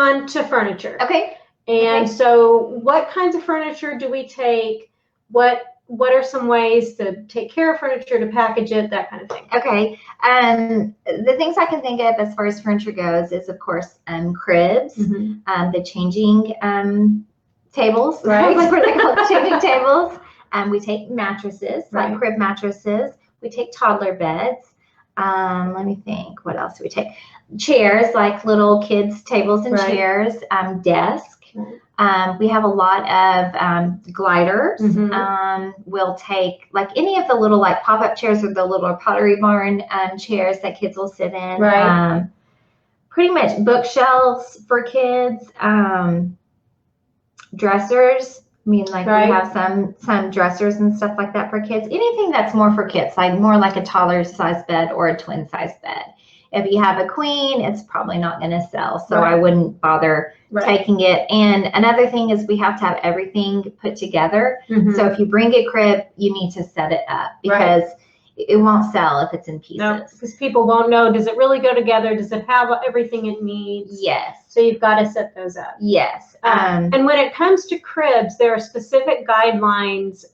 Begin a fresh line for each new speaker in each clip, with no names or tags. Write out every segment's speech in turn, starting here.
on to furniture.
Okay.
And so what kinds of furniture do we take? What are some ways to take care of furniture, to package it, that kind of thing?
Okay. The things I can think of as far as furniture goes is, of course, cribs, the changing tables,
right?
Like what they call changing tables. We take mattresses,
right.
like crib mattresses. We take toddler beds. Let me think. What else do we take? Chairs, like little kids' tables and
right.
chairs. Desk. We have a lot of gliders. We'll take like any of the little like pop-up chairs or the little Pottery Barn chairs that kids will sit in.
Right.
Pretty much bookshelves for kids. Dressers. I mean, like
right.
we have some dressers and stuff like that for kids. Anything that's more for kids, like more like a toddler size bed or a twin size bed. If you have a queen, it's probably not going to sell. So
right.
I wouldn't bother
right.
taking it. And another thing is we have to have everything put together. So if you bring a crib, you need to set it up because
right.
it won't sell if it's in pieces.
No, because people won't know, does it really go together? Does it have everything it needs?
Yes.
So you've got to set those up.
Yes.
And when it comes to cribs, there are specific guidelines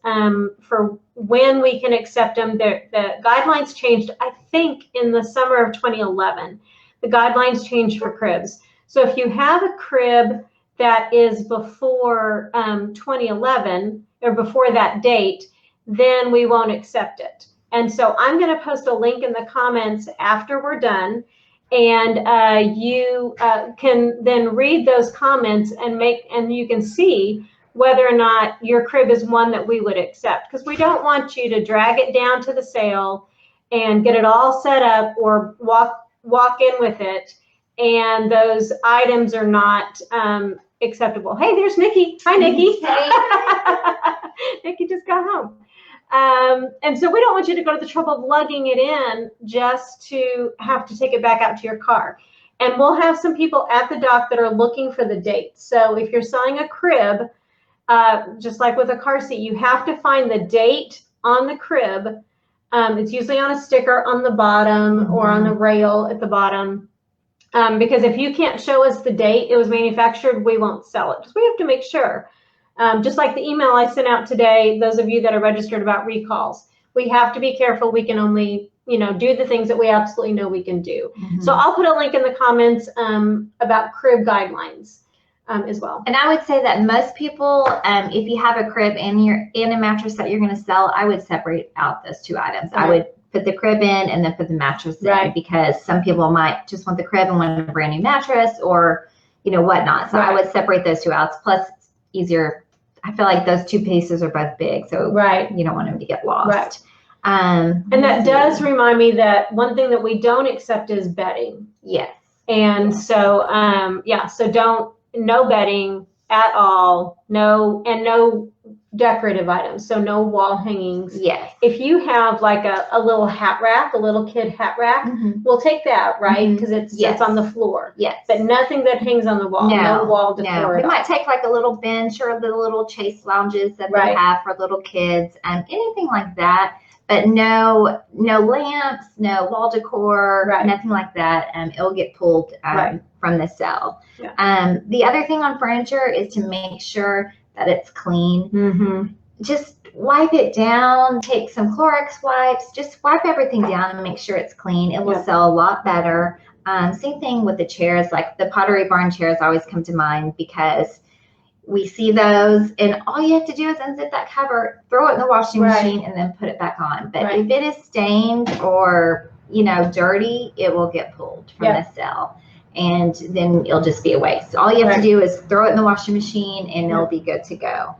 for when we can accept them. The guidelines changed, I think, in the summer of 2011. The guidelines changed for cribs. So if you have a crib that is before 2011 or before that date, then we won't accept it. And so I'm going to post a link in the comments after we're done, and you can then read those comments and you can see whether or not your crib is one that we would accept, because we don't want you to drag it down to the sale and get it all set up or walk in with it and those items are not acceptable. Hey, there's Nikki. Hi, Nikki.
Hey.
Nikki just got home. And so we don't want you to go to the trouble of lugging it in just to have to take it back out to your car. And we'll have some people at the dock that are looking for the date. So if you're selling a crib, just like with a car seat, you have to find the date on the crib. It's usually on a sticker on the bottom or on the rail at the bottom. Because if you can't show us the date it was manufactured, we won't sell it. Just we have to make sure. Just like the email I sent out today, those of you that are registered about recalls, we have to be careful. We can only, do the things that we absolutely know we can do. So I'll put a link in the comments about crib guidelines as well.
And I would say that most people, if you have a crib and a mattress that you're going to sell, I would separate out those two items. Right. I would put the crib in and then put the mattress in, because some people might just want the crib and want a brand new mattress or, whatnot. So I would separate those two out. Plus, it's easier. I feel like those two pieces are both big, so you don't want them to get lost.
Right. And that does remind me that one thing that we don't accept is bedding.
Yes.
And so, so no bedding at all, no decorative items, so no wall hangings.
Yes.
If you have like a little hat rack, a little kid hat rack, we'll take that, right? Because it's on the floor.
Yes.
But nothing that hangs on the wall. No wall decor.
No. We might take like a little bench or the little chase lounges that they have for little kids and anything like that. But no lamps, no wall decor, nothing like that. It'll get pulled from the sale. Yeah. The other thing on furniture is to make sure that it's clean. Just wipe it down, take some Clorox wipes, just wipe everything down and make sure it's clean. It will sell a lot better. Same thing with the chairs, like the Pottery Barn chairs always come to mind because we see those and all you have to do is unzip that cover, throw it in the washing machine and then put it back on. But if it is stained or, dirty, it will get pulled from the sale. And then it'll just be a waste. All you have to do is throw it in the washing machine and it'll be good to go.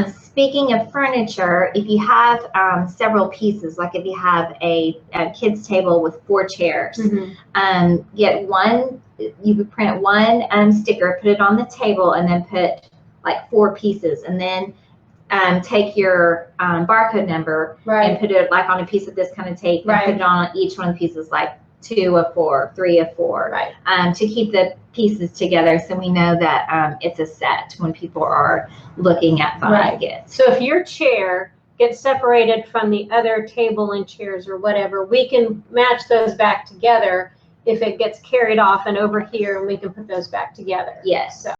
Speaking of furniture, if you have several pieces, like if you have a kid's table with 4 chairs, get one, you would print one sticker, put it on the table, and then put like 4 pieces, and then take your barcode number and put it like on a piece of this kind of tape and put it on each one of the pieces, like 2 of 4, 3 of 4, to keep the pieces together so we know that it's a set when people are looking at buying it.
So if your chair gets separated from the other table and chairs or whatever, we can match those back together if it gets carried off and over here, and we can put those back together.
Yes.
So.